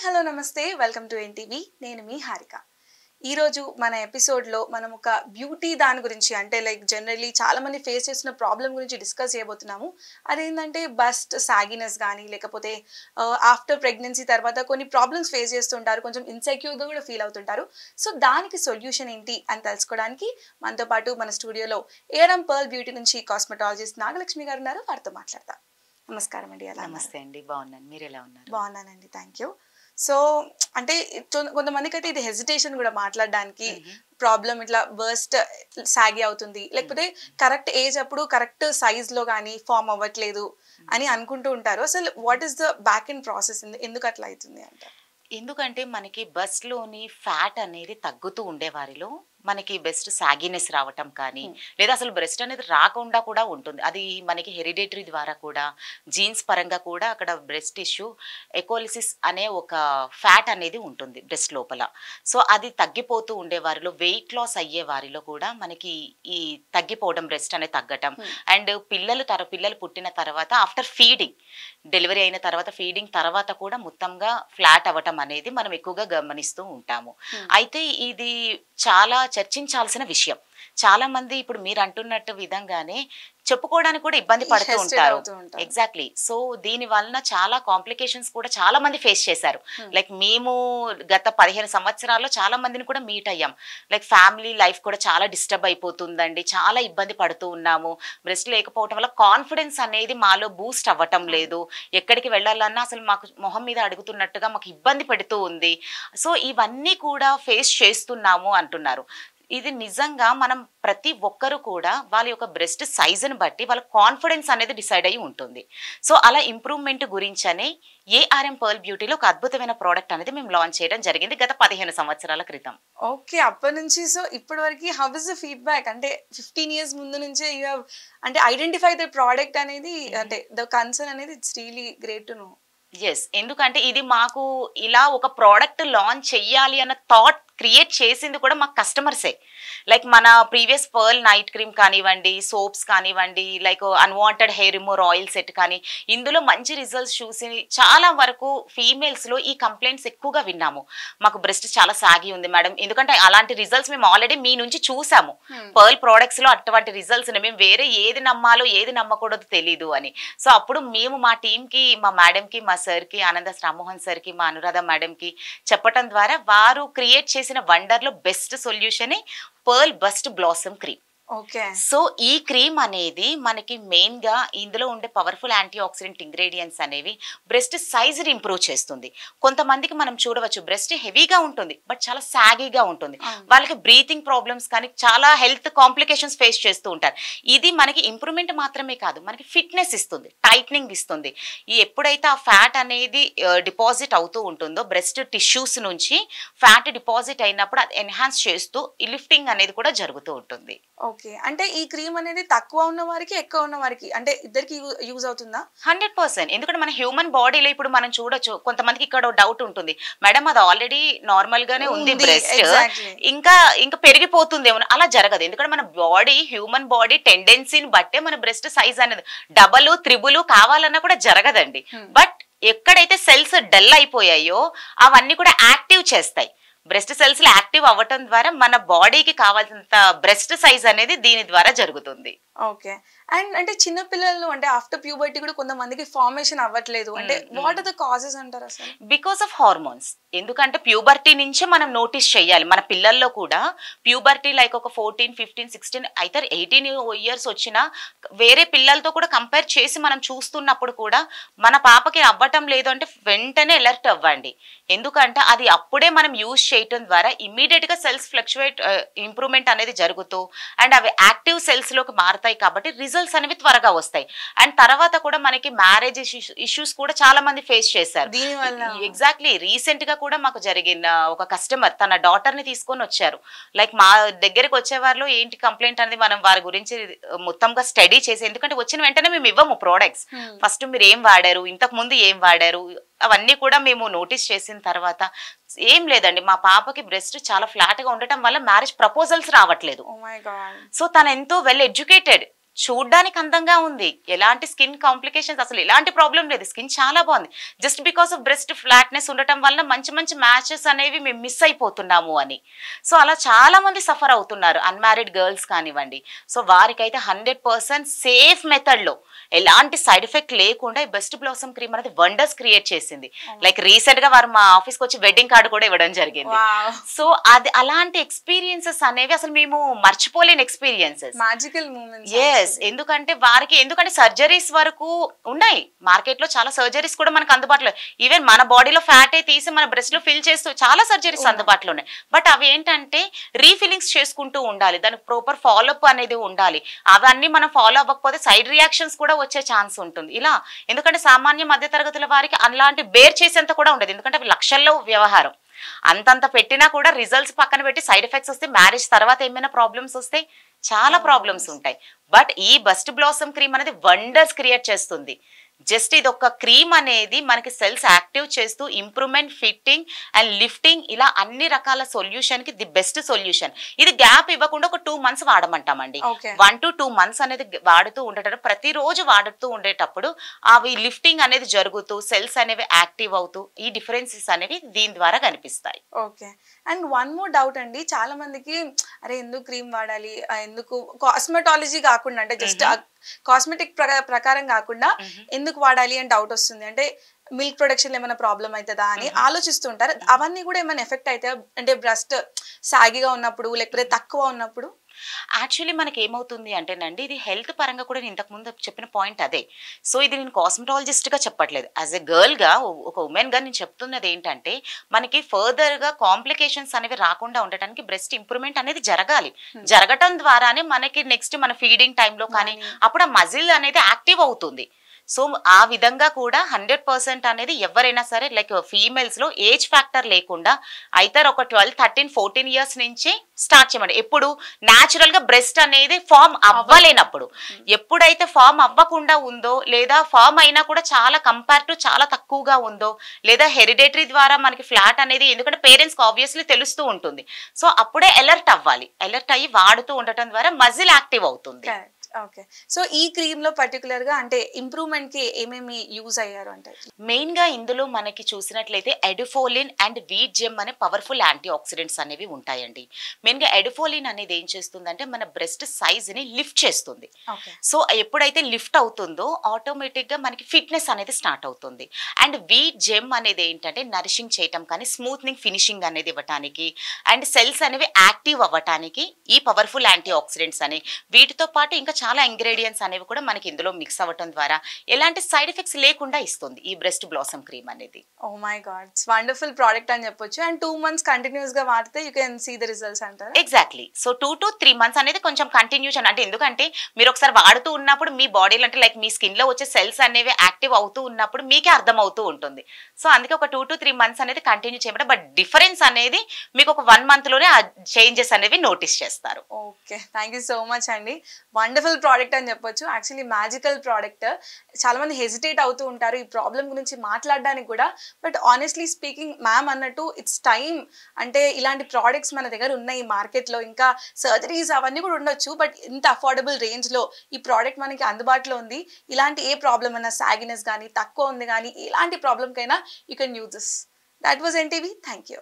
Hello నమస్తే welcome to NTV నేను మీ హారిక ఈ రోజు మన ఎపిసోడ్ లో మనం ఒక బ్యూటీ దాని గురించి అంటే లైక్ జనరల్లీ చాలా మంది ఫేస్ చేస్తున్న ప్రాబ్లం గురించి డిస్కస్ చేయబోతున్నాము అదేంటంటే బస్ట్ సాగినెస్ కానీ లేకపోతే ఆఫ్టర్ ప్రెగ్నెన్సీ తర్వాత కొన్ని ప్రాబ్లమ్స్ ఫేస్ చేస్తుంటారు కొంచెం ఇన్సెక్యూర్గా కూడా ఫీల్ అవుతుంటారు సో దానికి సొల్యూషన్ ఏంటి అని తెలుసుకోవడానికి మనతో పాటు మన స్టూడియోలో ఏఆర్ఎం పర్ల్ బ్యూటీ నుంచి కాస్మెటాలజిస్ట్ నాగలక్ష్మి గారు ఉన్నారు వారితో మాట్లాడతాం నమస్కారం అండి నమస్తే అండి బాగున్నాను మీరు ఎలా ఉన్నారు బాగున్నానండి థ్యాంక్ యూ సో అంటే కొంతమందికి అయితే ఇది హెసిటేషన్ కూడా మాట్లాడడానికి ప్రాబ్లం ఇట్లా బర్స్ట్ సాగి అవుతుంది లేకపోతే కరెక్ట్ ఏజ్ అప్పుడు కరెక్ట్ సైజ్ లో కానీ ఫామ్ అవ్వట్లేదు అని అనుకుంటూ ఉంటారు అసలు what is the back end process ఎందుకు అట్లా అవుతుంది అంటే ఎందుకంటే మనకి బస్లోని ఫ్యాట్ అనేది తగ్గుతూ ఉండే వారిలో మనకి బెస్ట్ సాగినెస్ రావటం కానీ లేదా అసలు బ్రెస్ట్ అనేది రాకుండా కూడా ఉంటుంది అది మనకి హెరిడేటరీ ద్వారా కూడా జీన్స్ పరంగా కూడా అక్కడ బ్రెస్ట్ టిష్యూ ఎకోలిసిస్ అనే ఒక ఫ్యాట్ అనేది ఉంటుంది బ్రెస్ట్ లోపల సో అది తగ్గిపోతూ ఉండే వారిలో వెయిట్ లాస్ అయ్యే వారిలో కూడా మనకి ఈ తగ్గిపోవడం బ్రెస్ట్ అనేది తగ్గటం అండ్ పిల్లలు పుట్టిన తర్వాత ఆఫ్టర్ ఫీడింగ్ డెలివరీ అయిన తర్వాత ఫీడింగ్ తర్వాత కూడా మొత్తంగా ఫ్లాట్ అవ్వటం అనేది మనం ఎక్కువగా గమనిస్తూ ఉంటాము అయితే ఇది చాలా చర్చించాల్సిన విషయం చాలా మంది ఇప్పుడు మీరు అంటున్నట్టు విధంగానే చెప్పుకోవడానికి కూడా ఇబ్బంది పడుతూ ఉంటారు ఎగ్జాక్ట్లీ సో దీని వలన చాలా కాంప్లికేషన్స్ కూడా చాలా మంది ఫేస్ చేశారు లైక్ మేము గత 15 సంవత్సరాల్లో చాలా మందిని కూడా మీట్ అయ్యాం లైక్ ఫ్యామిలీ లైఫ్ కూడా చాలా డిస్టర్బ్ అయిపోతుందండి చాలా ఇబ్బంది పడుతూ ఉన్నాము బ్రెస్ట్ లేకపోవటం వల్ల కాన్ఫిడెన్స్ అనేది మాలో బూస్ట్ అవ్వటం లేదు ఎక్కడికి వెళ్ళాలన్నా అసలు మాకు మొహం మీద అడుగుతున్నట్టుగా మాకు ఇబ్బంది పెడుతూ ఉంది సో ఇవన్నీ కూడా ఫేస్ చేస్తున్నాము అంటున్నారు ఇది నిజంగా మనం ప్రతి ఒక్కరు కూడా వాళ్ళ యొక్క బ్రెస్ట్ సైజుని బట్టి వాళ్ళ కాన్ఫిడెన్స్ అనేది డిసైడ్ అయ్యి ఉంటుంది సో అలా ఇంప్రూవ్మెంట్ గురించనే ఏఆర్ఎం పర్ల్ బ్యూటీలో ఒక అద్భుతమైన ప్రోడక్ట్ అనేది మేము లాంచ్ చేయడం జరిగింది గత 15 సంవత్సరాల క్రితం ఓకే అప్పటి నుంచి సో ఇప్పటి వరకు హౌ ఇస్ ద ఫీడ్బ్యాక్ అంటే 15 years ముందు నుంచే యూ హ్యావ్ అంటే ఐడెంటిఫై ద ప్రోడక్ట్ అనేది అంటే ద కన్సర్న్ అనేది it's really great to know yes ఎందుకంటే ఇది మాకు ఇలా ఒక ప్రోడక్ట్ లాంచ్ చెయ్యాలి అన్న థాట్ క్రియేట్ చేసింది కూడా మా కస్టమర్సే లైక్ మన ప్రీవియస్ పర్ల్ నైట్ క్రీమ్ కానివ్వండి సోప్స్ కానివ్వండి like unwanted hair remover oil set కానీ ఇందులో మంచి రిజల్ట్స్ చూసి చాలా వరకు ఫీమేల్స్లో ఈ కంప్లైంట్స్ ఎక్కువగా విన్నాము మాకు బ్రెస్ట్ చాలా సాగి ఉంది మేడం ఎందుకంటే అలాంటి రిజల్ట్స్ మేము ఆల్రెడీ మీ నుంచి చూసాము పర్ల్ ప్రోడక్ట్స్లో అటువంటి రిజల్ట్స్ మేము వేరే ఏది నమ్మాలో ఏది నమ్మకూడదు తెలీదు అని సో అప్పుడు మేము మా టీంకి మా మేడంకి మా సార్కి ఆనంద రామ్మోహన్ సార్కి మా అనురాధ మేడంకి చెప్పటం ద్వారా వారు క్రియేట్ చేసిన వండర్లో best solution pearl bust blossom cream so ఈ క్రీమ్ అనేది మనకి మెయిన్ గా ఇందులో ఉండే పవర్ఫుల్ యాంటీ ఆక్సిడెంట్ ఇంగ్రీడియంట్స్ అనేవి బ్రెస్ట్ సైజ్ ఇంప్రూవ్ చేస్తుంది కొంతమందికి మనం చూడవచ్చు బ్రెస్ట్ హెవీగా ఉంటుంది బట్ చాలా సాగీగా ఉంటుంది వాళ్ళకి బ్రీతింగ్ ప్రాబ్లమ్స్ కానీ చాలా హెల్త్ కాంప్లికేషన్స్ ఫేస్ చేస్తూ ఉంటారు ఇది మనకి ఇంప్రూవ్మెంట్ మాత్రమే కాదు మనకి ఫిట్నెస్ ఇస్తుంది టైట్నింగ్ ఇస్తుంది ఈ ఎప్పుడైతే ఆ ఫ్యాట్ అనేది డిపాజిట్ అవుతూ ఉంటుందో బ్రెస్ట్ టిష్యూస్ నుంచి ఫ్యాట్ డిపాజిట్ అయినప్పుడు అది ఎన్హాన్స్ చేస్తూ ఈ లిఫ్టింగ్ అనేది కూడా జరుగుతూ ఉంటుంది ఓకే అంటే ఈ క్రీమ్ అనేది తక్కువ ఉన్న వారికి ఎక్కువ ఉన్న వారికి అంటే ఇద్దరికి యూజ్ అవుతుందా 100% ఎందుకంటే మన హ్యూమన్ బాడీలో ఇప్పుడు మనం చూడొచ్చు కొంతమందికి ఇక్కడ డౌట్ ఉంటుంది మేడం అది ఆల్రెడీ నార్మల్ గానే ఉంది బ్రెస్ట్ ఇంకా పెరిగిపోతుందేమో అలా జరగదు ఎందుకంటే మన బాడీ హ్యూమన్ బాడీ టెండెన్సీని బట్టే మన బ్రెస్ట్ సైజ్ అనేది డబల్ త్రిబుల్ కావాలన్నా కూడా జరగదండి బట్ ఎక్కడైతే సెల్స్ డల్ అయిపోయాయో అవన్నీ కూడా యాక్టివ్ చేస్తాయి బ్రెస్ట్ సెల్స్ యాక్టివ్ అవ్వటం ద్వారా మన బాడీకి కావాల్సినంత బ్రెస్ట్ సైజ్ అనేది దీని ద్వారా జరుగుతుంది ఓకే అండ్ అంటే చిన్న పిల్లలు అంటే ఆఫ్టర్ ప్యూబర్టీ కూడా కొంతమందికి ఫార్మేషన్ అవ్వట్లేదు అంటే వాట్ ఆర్ ద కాజెస్ అంటారు అసలు బికాస్ ఆఫ్ హార్మోన్స్ ఎందుకంటే ప్యూబర్టీ నుంచే మనం నోటీస్ చేయాలి మన పిల్లల్లో కూడా ప్యూబర్టీ లైక్ ఒక 14, 15, 16 అయితే 18 years వచ్చినా వేరే పిల్లలతో కూడా కంపేర్ చేసి మనం చూస్తున్నప్పుడు కూడా మన పాపకి అవ్వటం లేదు అంటే వెంటనే అలర్ట్ అవ్వండి ఎందుకంటే అది అప్పుడే మనం యూజ్ చేయటం ద్వారా ఇమ్మీడియట్ గా సెల్స్ ఫ్లక్చువేట్ ఇంప్రూవ్మెంట్ అనేది జరుగుతూ అండ్ అవి యాక్టివ్ సెల్స్ లోకి మారుతాయి కాబట్టి రిజల్ట్స్ అనేవి త్వరగా వస్తాయి అండ్ తర్వాత కూడా మనకి మ్యారేజ్ ఇష్యూస్ కూడా చాలా మంది ఫేస్ చేశారు ఎగ్జాక్ట్లీ రీసెంట్ గా కూడా మాకు జరిగిన ఒక కస్టమర్ తన డాటర్ ని తీసుకొని వచ్చారు లైక్ మా దగ్గరికి వచ్చేవారిలో ఏంటి కంప్లైంట్ అనేది మనం వారి గురించి మొత్తంగా స్టడీ చేసి ఎందుకంటే వచ్చిన వెంటనే మేము ఇవ్వము ప్రోడక్ట్స్ ఫస్ట్ మీరు ఏం వాడారు ఇంతకు ముందు ఏం వాడారు అవన్నీ కూడా మేము నోటీస్ చేసిన తర్వాత ఏం లేదండి మా పాపకి బ్రెస్ట్ చాలా ఫ్లాట్ గా ఉండటం వల్ల మ్యారేజ్ ప్రపోజల్స్ రావట్లేదు సో తను ఎంతో వెల్ ఎడ్యుకేటెడ్ చూడ్డానికి అందంగా ఉంది, ఎలాంటి స్కిన్ కాంప్లికేషన్స్ అసలు ఎలాంటి ప్రాబ్లం లేదు, స్కిన్ చాలా బాగుంది. Just because of breast flatness ఉండటం వల్ల మంచి మంచి మ్యాచెస్ అనేవి మేము మిస్ అయిపోతున్నాము అని. సో అలా చాలా మంది సఫర్ అవుతున్నారు, అన్మ్యారీడ్ గర్ల్స్ కానివ్వండి. సో వారికైతే 100% సేఫ్ మెథడ్లో ఎలాంటి సైడ్ ఎఫెక్ట్ లేకుండా ఈ బెస్ట్ బ్లాసమ్ క్రీమ్ అనేది వండర్స్ క్రియేట్ చేసింది. లైక్ రీసెంట్ గా వారు మా ఆఫీస్కి వచ్చి వెడ్డింగ్ కార్డు కూడా ఇవ్వడం జరిగింది. సో అది అలాంటి ఎక్స్పీరియన్సెస్ అనేవి అసలు మేము మర్చిపోలేని ఎక్స్పీరియన్సెస్, మ్యాజికల్ మూమెంట్స్. ఎస్, ఎందుకంటే సర్జరీస్ వరకు ఉన్నాయి మార్కెట్ లో, చాలా సర్జరీస్ కూడా మనకు అందుబాటులో. ఈవెన్ మన బాడీలో ఫ్యాట్ తీసి మన బ్రెస్ట్ లో ఫిల్ చేస్తూ చాలా సర్జరీస్ అందుబాటులో ఉన్నాయి. బట్ అవి ఏంటంటే రీఫిల్లింగ్స్ చేసుకుంటూ ఉండాలి, దానికి ప్రాపర్ ఫాలోఅప్ అనేది ఉండాలి. అవన్నీ మనం ఫాలో అవ్వకపోతే సైడ్ రియాక్షన్స్ కూడా వచ్చే ఛాన్స్ ఉంటుంది ఇలా. ఎందుకంటే సామాన్య మధ్య తరగతుల వారికి అలాంటి బేర్ చేసేంత కూడా ఉండదు, ఎందుకంటే అవి లక్షల్లో వ్యవహారం. అంతంత పెట్టినా కూడా రిజల్ట్స్ పక్కన పెట్టి సైడ్ ఎఫెక్ట్స్ వస్తే, మ్యారేజ్ తర్వాత ఏమైనా ప్రాబ్లమ్స్ వస్తే చాలా ప్రాబ్లమ్స్ ఉంటాయి. బట్ ఈ బెస్ట్ బ్లాసమ్ క్రీమ్ అనేది వండర్స్ క్రియేట్ చేస్తుంది. జస్ట్ ఇది ఒక క్రీమ్ అనేది మనకి సెల్స్ యాక్టివ్ చేస్తూ ఇంప్రూవ్మెంట్, ఫిట్టింగ్ అండ్ లిఫ్టింగ్, ఇలా అన్ని రకాల సొల్యూషన్ కి ది బెస్ట్ సొల్యూషన్. ఇది గ్యాప్ ఇవ్వకుండా ఒక 2 months వాడమంటామండి. 1 to 2 months అనేది వాడుతూ ఉండేటప్పుడు, ప్రతిరోజు వాడుతూ ఉండేటప్పుడు అవి లిఫ్టింగ్ అనేది జరుగుతూ సెల్స్ అనేవి యాక్టివ్ అవుతూ ఈ డిఫరెన్సెస్ అనేవి దీని ద్వారా కనిపిస్తాయి. Okay. And one more doubt అండి, చాలా మందికి అరే ఎందుకు క్రీమ్ వాడాలి, ఎందుకు కాస్మెటాలజీ కాకుండా అంటే జస్ట్ కాస్మెటిక్ ప్రకారం కాకుండా ఎందుకు వాడాలి అని డౌట్ వస్తుంది. అంటే మిల్క్ ప్రొడక్షన్ ఏమైనా ప్రాబ్లం అవుతుందా అని ఆలోచిస్తుంటారు. అవన్నీ కూడా ఏమైనా ఎఫెక్ట్ అయితే అంటే బ్రెస్ట్ సాగిగా ఉన్నప్పుడు లేకపోతే తక్కువ ఉన్నప్పుడు? యాక్చువల్లీ మనకి ఏమవుతుంది అంటేనండి, ఇది హెల్త్ పరంగా కూడా నేను ఇంతకుముందు చెప్పిన పాయింట్ అదే. సో ఇది నేను కాస్మెటాలజిస్ట్గా చెప్పట్లేదు, యాజ్ ఎ గర్ల్గా, ఒక ఉమెన్గా నేను చెప్తున్నది ఏంటంటే, మనకి ఫర్దర్గా కాంప్లికేషన్స్ అనేవి రాకుండా ఉండటానికి బ్రెస్ట్ ఇంప్రూవ్మెంట్ అనేది జరగాలి. జరగటం ద్వారానే మనకి నెక్స్ట్ మన ఫీడింగ్ టైంలో కానీ అప్పుడు ఆ మజిల్ అనేది యాక్టివ్ అవుతుంది. సో ఆ విధంగా కూడా 100% అనేది ఎవరైనా సరే, లైక్ ఫీమేల్స్లో ఏజ్ ఫ్యాక్టర్ లేకుండా అయితే ఒక 12, 13, 14 years నుంచి స్టార్ట్ చేయమండి. ఎప్పుడు న్యాచురల్గా బ్రెస్ట్ అనేది ఫామ్ అవ్వలేనప్పుడు, ఎప్పుడైతే ఫామ్ అవ్వకుండా ఉందో, లేదా ఫామ్ అయినా కూడా చాలా కంపేర్ టు చాలా తక్కువగా ఉందో, లేదా హెరిడేటరీ ద్వారా మనకి ఫ్లాట్ అనేది, ఎందుకంటే పేరెంట్స్కి ఆబ్వియస్లీ తెలుస్తూ ఉంటుంది. సో అప్పుడే అలర్ట్ అవ్వాలి, అలర్ట్ అయ్యి వాడుతూ ఉండటం ద్వారా మజిల్ యాక్టివ్ అవుతుంది. ఓకే. సో ఈ క్రీమ్ లో పర్టికులర్ గా అంటే ఇంప్రూవ్మెంట్ కి ఏమేమి యూజ్ అయ్యారు అంటే? మెయిన్ గా ఇందులో మనకి చూసినట్లయితే ఎడిఫోలిన్ అండ్ వీట్ జెమ్ అనే పవర్ఫుల్ యాంటీ ఆక్సిడెంట్స్ అనేవి ఉంటాయండి. మెయిన్ గా ఎడిఫోలిన్ అనేది ఏం చేస్తుందంటే మన బ్రెస్ట్ సైజ్ ని లిఫ్ట్ చేస్తుంది. సో ఎప్పుడైతే లిఫ్ట్ అవుతుందో ఆటోమేటిక్ గా మనకి ఫిట్నెస్ అనేది స్టార్ట్ అవుతుంది. అండ్ వీట్ జెమ్ అనేది ఏంటంటే నరిషింగ్ చేయటం కానీ, స్మూత్నింగ్, ఫినిషింగ్ అనేది ఇవ్వటానికి, అండ్ సెల్స్ అనేవి యాక్టివ్ అవ్వటానికి ఈ పవర్ఫుల్ యాంటీ ఆక్సిడెంట్స్ అని, వీటితో పాటు ఇంకా చాలా ఇంగ్రీడియంట్స్ అనేవి కూడా మనకి ఇందులో మిక్స్ అవ్వటం ద్వారా ఎలాంటి సైడ్ ఎఫెక్ట్స్ లేకుండా ఇస్తుంది ఈ బ్రెస్ట్ బ్లాసమ్ క్రీమ్ అనేది. Oh my god, it's wonderful product అని చెప్పొచ్చు. అండ్ 2 months కంటిన్యూస్ గా వాడితే you can see the results అంటారు. ఎగ్జాక్ట్లీ. సో 2 to 3 months అనేది కొంచెం కంటిన్యూషన్, అంటే ఎందుకంటే మీరు ఒకసారి వాడుతూ ఉన్నప్పుడు మీ బాడీలో అంటే లైక్ మీ స్కిన్ లో వచ్చే సెల్స్ అనేవి యాక్టివ్ అవుతూ ఉన్నప్పుడు మీకే అర్థం అవుతూ ఉంటుంది. సో అందుకే ఒక 2 to 3 months అనేది కంటిన్యూ చేయబడి, బట్ డిఫరెన్స్ అనేది మీకు ఒక 1 month లోనే ఆ చేంజెస్ అనేవి నోటీస్ చేస్తారు. Okay, thank you so much అండి. వండర్ఫుల్ ప్రోడక్ట్ అని చెప్పొచ్చు. Actually magical product. చాలా మంది హెసిటేట్ అవుతూ ఉంటారు ఈ ప్రాబ్లం గురించి మాట్లాడడానికి కూడా. బట్ ఆనెస్ట్లీ స్పీకింగ్, మ్యామ్ అన్నట్టు ఇట్స్ టైం. అంటే ఇలాంటి ప్రోడక్ట్స్ మన దగ్గర ఉన్నాయి మార్కెట్లో, ఇంకా సర్జరీస్ అవన్నీ కూడా ఉండొచ్చు. బట్ ఇంత అఫోర్డబుల్ రేంజ్లో ఈ ప్రోడక్ట్ మనకి అందుబాటులో ఉంది. ఇలాంటి ఏ ప్రాబ్లం అన్నా, సాగినెస్ కానీ, తక్కువ ఉంది కానీ, ఎలాంటి ప్రాబ్లంకైనా you can use this. That was NTV. Thank you.